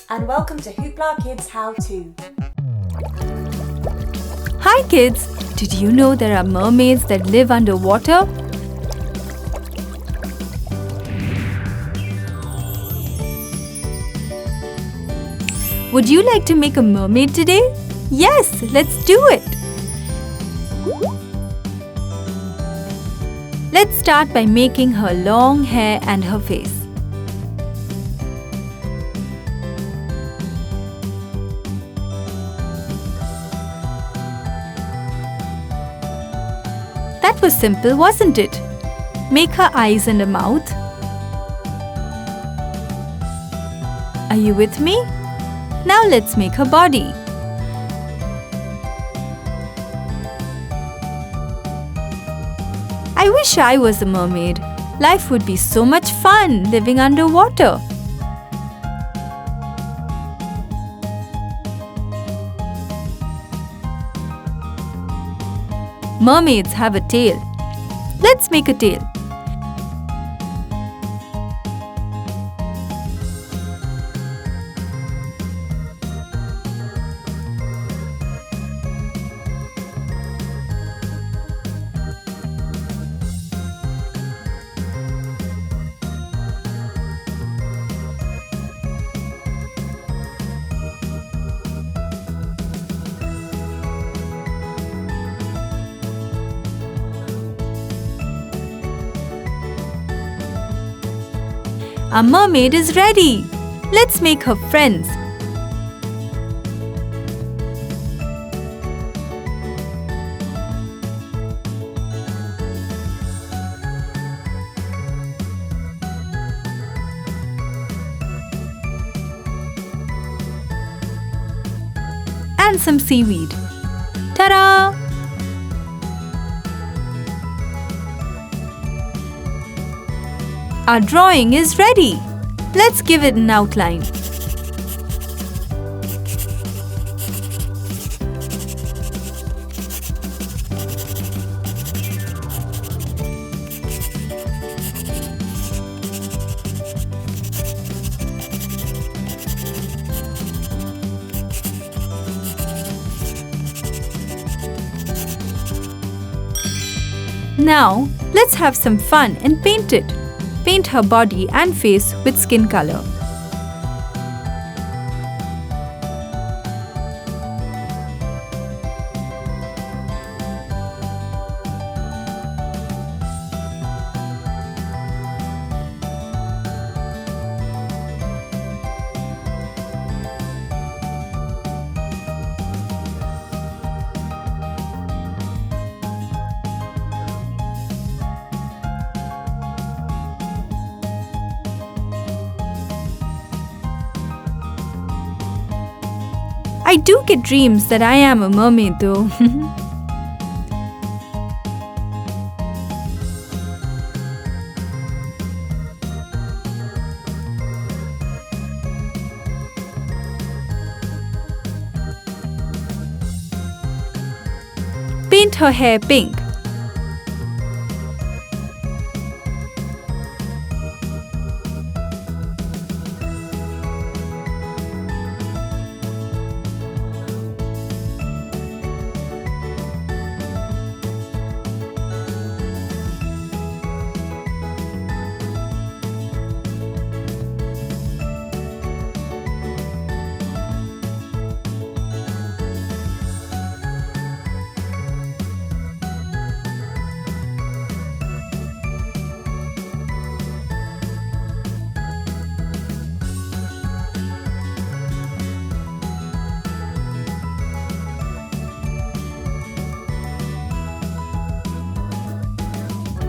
and welcome to HooplaKidz How To. Hi kids! Did you know there are mermaids that live underwater? Would you like to make a mermaid today? Yes, let's do it! Let's start by making her long hair and her face. That was simple, wasn't it? Make her eyes and a mouth. Are you with me? Now let's make her body. I wish I was a mermaid. Life would be so much fun living underwater. Mermaids have a tail. Let's make a tail. Our mermaid is ready. Let's make her friends. And some seaweed. Ta-da! Our drawing is ready. Let's give it an outline. Now, let's have some fun and paint it. Paint her body and face with skin color. I do get dreams that I am a mermaid though. Paint her hair pink.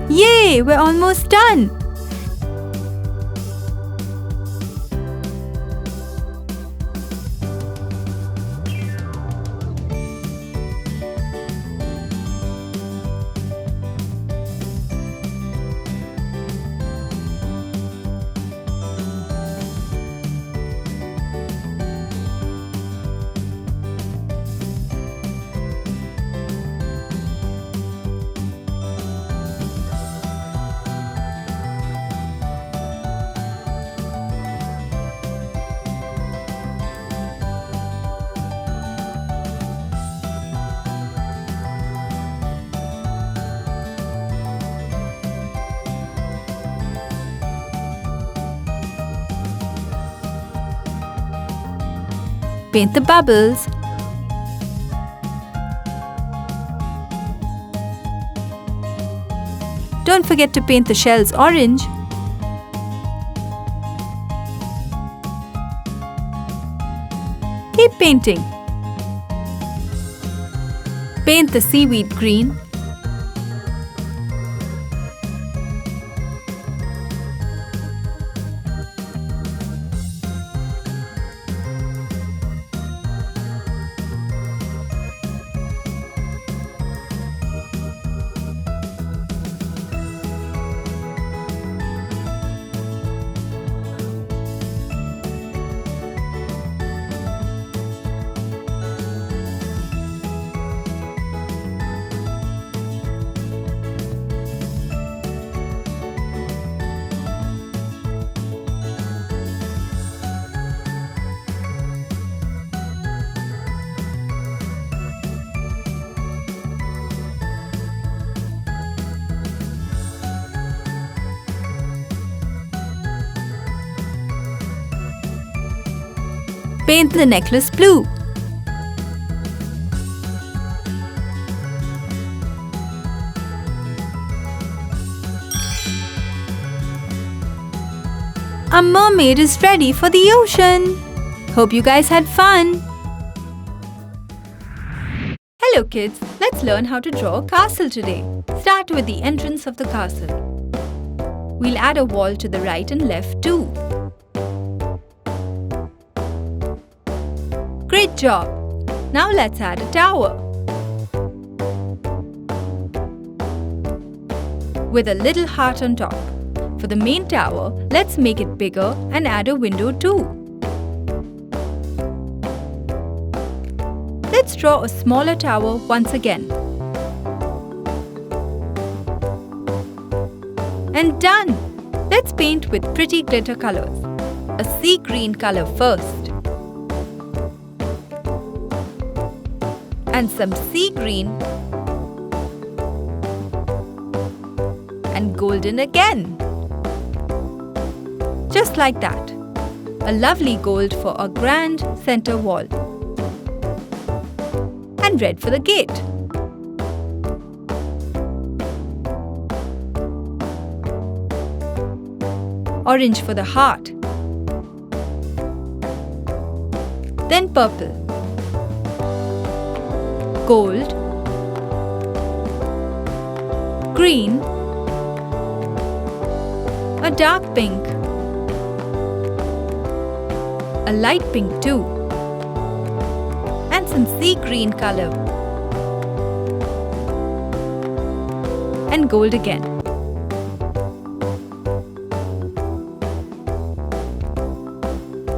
Yay! We're almost done! Paint the bubbles. Don't forget to paint the shells orange. Keep painting. Paint the seaweed green. Paint the necklace blue. Our mermaid is ready for the ocean. Hope you guys had fun. Hello kids, let's learn how to draw a castle today. Start with the entrance of the castle. We'll add a wall to the right and left too. Great job! Now let's add a tower. With a little heart on top. For the main tower, let's make it bigger and add a window too. Let's draw a smaller tower once again. And done! Let's paint with pretty glitter colors. A sea green color first. And some sea green. And golden again. Just like that. A lovely gold for a grand center wall. And red for the gate. Orange for the heart. Then purple. Gold. Green. A dark pink. A light pink too. And some sea green color. And gold again.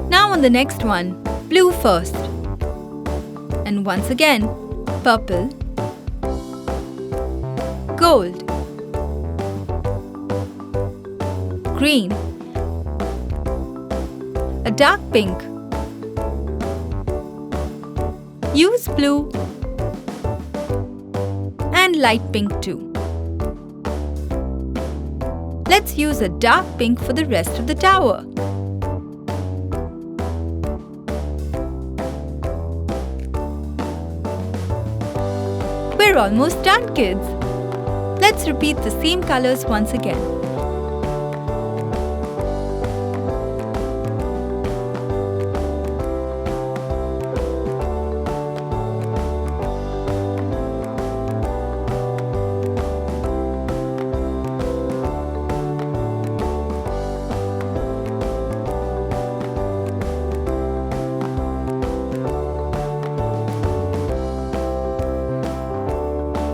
Now on the next one, blue first. And once again, purple. Gold. Green. A dark pink. Use blue. And light pink too. Let's use a dark pink for the rest of the tower. We're almost done, kids. Let's repeat the same colors once again.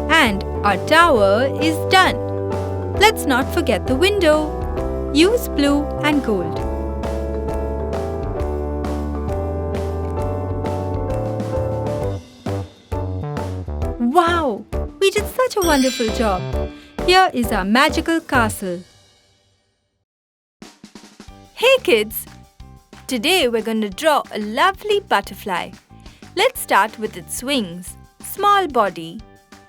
And our tower is done. Let's not forget the window. Use blue and gold. Wow! We did such a wonderful job. Here is our magical castle. Hey kids! Today we're going to draw a lovely butterfly. Let's start with its wings, small body,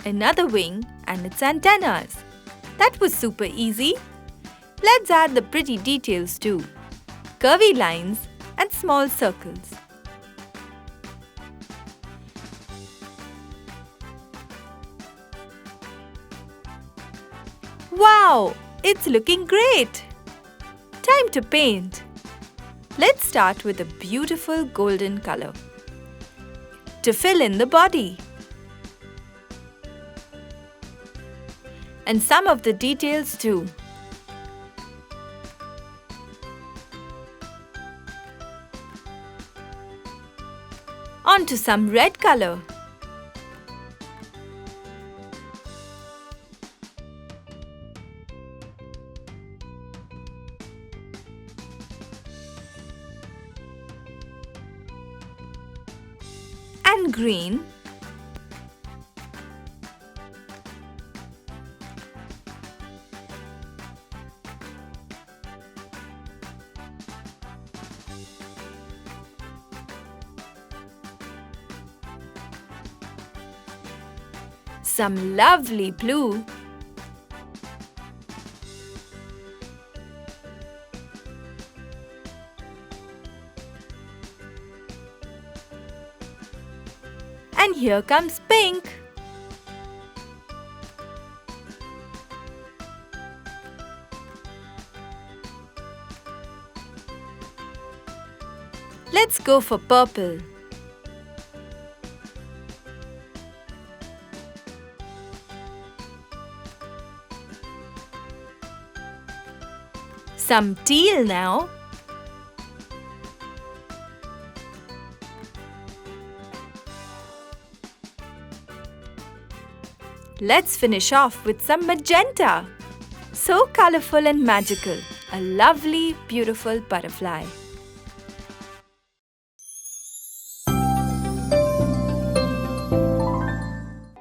another wing and its antennas. That was super easy. Let's add the pretty details too. Curvy lines and small circles. Wow! It's looking great! Time to paint. Let's start with a beautiful golden color to fill in the body. And some of the details too. On to some red color. And green. Some lovely blue. And here comes pink. Let's go for purple. Some teal now. Let's finish off with some magenta. So colorful and magical. A lovely, beautiful butterfly.